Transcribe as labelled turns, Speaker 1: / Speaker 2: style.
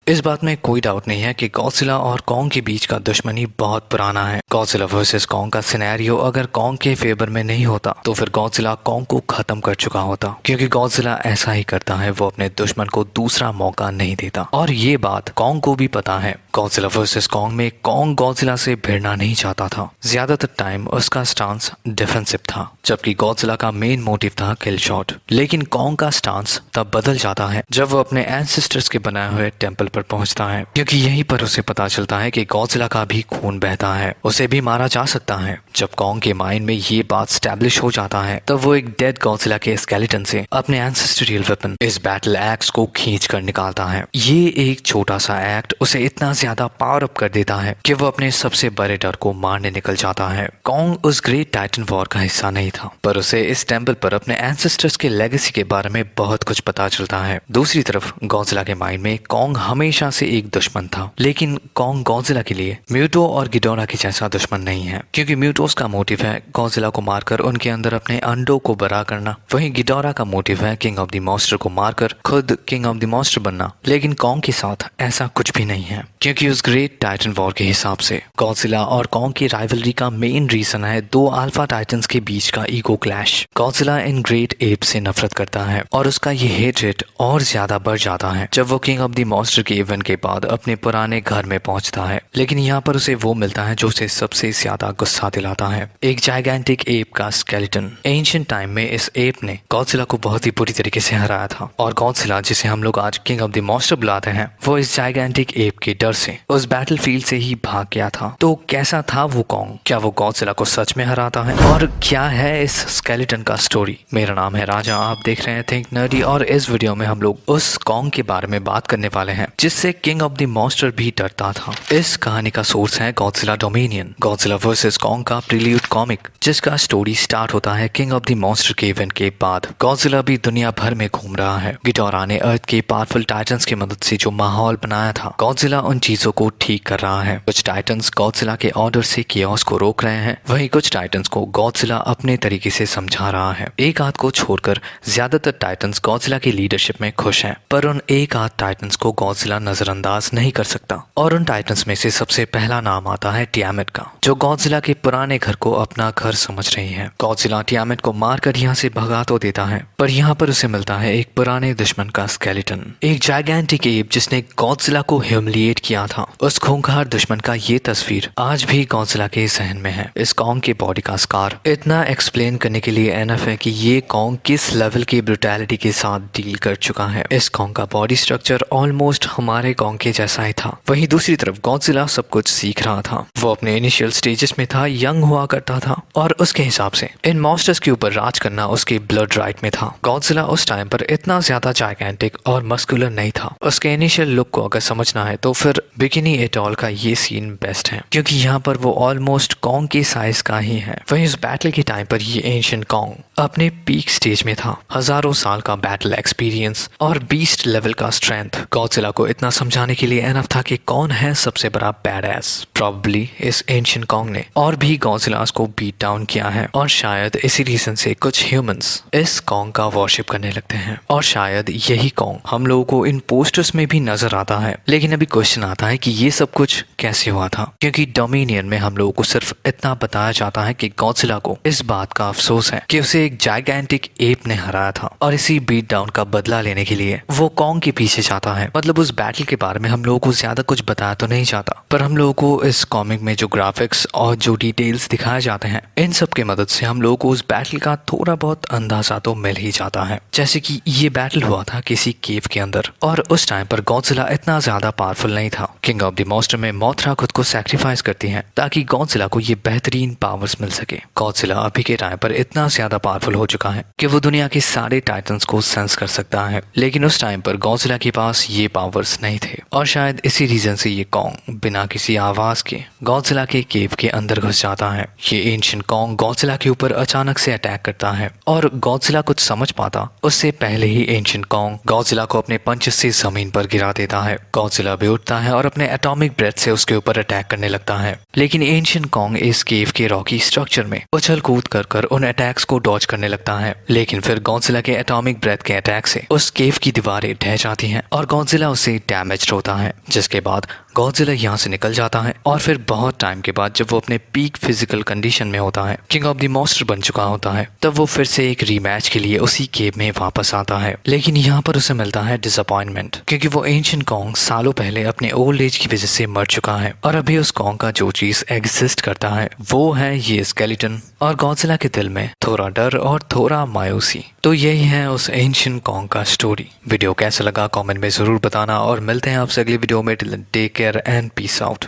Speaker 1: इस बात में कोई डाउट नहीं है कि गॉडजिला और कॉन्ग के बीच का दुश्मनी बहुत पुराना है। गॉडजिला वर्सेस कॉन्ग का सिनेरियो अगर कॉन्ग के फेवर में नहीं होता तो फिर गॉडजिला कॉन्ग को खत्म कर चुका होता, क्योंकि गॉडजिला ऐसा ही करता है, वो अपने दुश्मन को दूसरा मौका नहीं देता। और ये बात कॉन्ग को भी पता है। गॉडजिला वर्सेस कॉन्ग में कॉन्ग गॉडजिला से भिड़ना नहीं चाहता था। ज्यादातर टाइम उसका स्टांस डिफेंसिव था, जबकि गॉडजिला का मेन मोटिव था किल शॉट। लेकिन कॉन्ग का स्टांस तब बदल जाता है जब वो अपने एंसेस्टर्स के बनाए हुए टेंपल पर पहुंचता है, क्योंकि यहीं पर उसे पता चलता है कि गॉडजिला का भी खून बहता है, उसे भी मारा जा सकता है। जब कॉन्ग के माइंड में ये बात स्टैब्लिश हो जाता है तब वो एक डेड गॉडजिला के स्केलेटन से अपने एंसेस्टरियल वेपन इस बैटल एक्स को खींच कर निकालता है। ये एक छोटा सा एक्ट उसे इतना ज्यादा पावर अप कर देता है कि वो अपने सबसे बड़े डर को मारने निकल जाता है। कॉन्ग उस ग्रेट टाइटन वॉर का हिस्सा नहीं था, पर उसे इस टेंपल पर अपने एंसेस्टर्स के लेगेसी के बारे में बहुत कुछ पता चलता है। दूसरी तरफ गॉडजिला के माइंड में कॉन्ग हमेशा से एक दुश्मन था, लेकिन कॉन्ग गॉडजिला के लिए म्यूटो और गिडोरा के जैसा दुश्मन नहीं है, क्योंकि म्यूटोस का मोटिव है गॉडजिला को मारकर उनके अंदर अपने अंडों को बड़ा करना, वहीं गिडोरा का मोटिव है किंग ऑफ द मॉन्स्टर को मारकर खुद किंग ऑफ द मॉन्स्टर बनना। लेकिन कॉन्ग के साथ ऐसा कुछ भी नहीं है, क्योंकि उस ग्रेट टाइटन वॉर के हिसाब से गॉडजिला और कॉन्ग की राइवलरी का मेन रीजन है दो अल्फा टाइटन्स के बीच का ego clash. Godzilla in great app से नफरत करता है और उसका ये हेट्रेड और ज्यादा बढ़ जाता है जब वो किंग ऑफ द मॉन्स्टर के इवेंट के बाद अपने पुराने घर में पहुंचता है। लेकिन यहाँ पर उसे वो मिलता है जो उसे सबसे ज्यादा गुस्सा दिलाता है, एक जाइगेंटिक एप का स्केलेटन। एंशिएंट टाइम में इस एप ने गॉडजिला को बहुत ही बुरी तरीके से हराया था, और गॉडजिला जिसे हम लोग आज किंग ऑफ द मॉन्स्टर बुलाते हैं, वो इस जाइगेंटिक एप के डर से उस बैटलफील्ड से ही भाग गया था। तो कैसा था वो कॉन्ग? क्या वो गॉडजिला को सच में हराता है? और क्या है इस स्केलेटन का स्टोरी? मेरा नाम है राजा, आप देख रहे हैं थिंक नर्डी, और इस वीडियो में हम लोग उस कॉन्ग के बारे में बात करने वाले हैं जिससे किंग ऑफ द मॉन्स्टर भी डरता था। इस कहानी का सोर्स है Godzilla dominion, Godzilla versus Kong का प्रील्यूड कॉमिक, जिसका स्टोरी स्टार्ट होता है किंग ऑफ द मॉन्स्टर के इवेंट के बाद। गॉडजिला भी दुनिया भर में घूम रहा है। गिडोरा ने अर्थ के पावरफुल टाइटन्स की मदद से जो माहौल बनाया था, गॉडजिला उन चीजों को ठीक कर रहा है। कुछ टाइटन्स गॉडजिला के ऑर्डर से कियोस को रोक रहे हैं, वहीं कुछ टाइटन्स को गॉडजिला अपने तरीके से समझा रहा है। एक आध को छोड़कर ज्यादातर टाइटन्स गॉडजिला की लीडरशिप में खुश हैं, पर उन एक आध टाइटन्स को गॉडजिला नजरअंदाज नहीं कर सकता। और उन टाइटन्स में से सबसे पहला नाम आता है टियामेट का, जो गॉडजिला के पुराने घर को अपना घर समझ रही है। गॉडजिला टियामेट को मारकर यहाँ से भगा तो देता है, पर यहाँ पर उसे मिलता है एक पुराने दुश्मन का स्केलेटन, एक जाइगेंटिक एप जिसने गॉडजिला को ह्यूमिलिएट किया था। उस खूंखार दुश्मन का ये तस्वीर आज भी गॉडजिला के जहन में है। इस कॉन्ग के बॉडी का स्कार इतना एक्सप्लेन करने के लिए एनफ है कि ये कॉन्ग किस लेवल की ब्रुटैलिटी के साथ डील कर चुका है। इस कॉन्ग का बॉडी स्ट्रक्चर ऑलमोस्ट हमारे कॉन्ग के जैसा ही था। वहीं दूसरी तरफ गॉडजिला सब कुछ सीख रहा था। वो अपने इनिशियल स्टेजेस में था, यंग हुआ करता था, और उसके हिसाब से इन मॉन्स्टर्स के ऊपर राज करना उसके ब्लड राइट में था। गॉडजिला उस टाइम पर इतना ज्यादा जाइगेंटिक और मस्कुलर नहीं था। उसके इनिशियल लुक को अगर समझना है तो फिर बिकिनी एटॉल का ये सीन बेस्ट है, क्योंकि यहाँ पर वो ऑलमोस्ट कॉन्ग के साइज का ही है। वहीं उस बैटल के टाइम पर ये एंशिएंट कॉन्ग अपने पीक स्टेज में था। हजारों साल का बैटल एक्सपीरियंस और बीस्ट लेवल का स्ट्रेंथ गॉडजिला को इतना समझाने के लिए एनफ था कि कौन है सबसे बड़ा बैडएस। प्रॉब्ली इस एंशिएंट कॉन्ग ने और भी गॉडजिलास को बीट डाउन किया है, और शायद इसी रीजन से कुछ ह्यूमंस इस कॉन्ग का वर्शिप करने लगते हैं, और शायद यही कॉन्ग हम लोगों को इन पोस्टर्स में भी नजर आता है। लेकिन अभी क्वेश्चन आता है कि ये सब कुछ कैसे हुआ था, क्योंकि डोमिनियन में हम लोगों को सिर्फ इतना बताया जाता है कि गॉडजिला को इस बात का अफसोस है कि उसे एक जाइगेंटिक एप ने हराया था, और इसी बीट डाउन का बदला लेने के लिए वो कॉन्ग के पीछे जाता है। मतलब उस बैटल के बारे में हम लोगों को ज्यादा कुछ बताया तो नहीं जाता, पर हम लोगों को इस कॉमिक में जो ग्राफिक्स और जो डिटेल्स दिखाए जाते हैं, इन सब के मदद से हम लोगों को उस बैटल का थोड़ा बहुत अंदाजा तो मिल ही जाता है। जैसे कि ये बैटल हुआ था किसी केव के अंदर, और उस टाइम पर गॉडजिला इतना ज्यादा पावरफुल नहीं था। किंग ऑफ द मॉन्स्टर में मोथरा खुद को सैक्रिफाइस करती है ताकि गॉडजिला को ये बेहतरीन पावर्स मिल सके। गॉडजिला अभी के टाइम पर इतना ज्यादा पावरफुल हो चुका है कि वो दुनिया के सारे टाइटन्स को सेंस कर सकता है, लेकिन उस टाइम पर गॉडजिला के पास ये पावर्स नहीं थे, और शायद इसी रीजन से ये कॉन्ग बिना किसी आवाज के गॉडजिला के केव के अंदर घुस जाता है। ये एंशिएंट कॉन्ग गॉडजिला के ऊपर अचानक से अटैक करता है, और गॉडजिला कुछ समझ पाता उससे पहले ही एंशिएंट कॉन्ग गॉडजिला को अपने पंचेस से जमीन पर गिरा देता है। गॉडजिला भी उठता है और अपने एटॉमिक ब्रेथ से उसके ऊपर अटैक करने लगता है, लेकिन एंशिएंट कॉन्ग इस केव के रॉकी स्ट्रक्चर में उछल कूद कर उन अटैक्स को डॉज करने लगता है। लेकिन फिर गॉडजिला के एटॉमिक ब्रेथ के अटैक से उस केव की दीवारें ढह जाती हैं, और गॉडजिला उसे से डैमेज्ड होता है, जिसके बाद गॉडजिला यहाँ से निकल जाता है और फिर बहुत टाइम के बाद जब वो अपने पीक फिजिकल कंडीशन में होता है, किंग ऑफ द मॉन्स्टर बन चुका होता है, तब वो फिर से एक रीमैच के लिए उसी केव में वापस आता है। लेकिन यहाँ पर उसे मिलता है डिसअपॉइंटमेंट, क्योंकि वो एंशिएंट कॉन्ग सालों पहले अपने ओल्ड एज की वजह से मर चुका है और अभी उस कॉन्ग का जो चीज एग्जिस्ट करता है वो है ये स्केलेटन। और गॉडजिला के दिल में थोड़ा डर और थोड़ा मायूसी। तो यही है उस एंशिएंट कॉन्ग का स्टोरी। वीडियो कैसा लगा कमेंट में जरूर बताना और मिलते हैं आपसे अगली वीडियो में। Take care and peace out.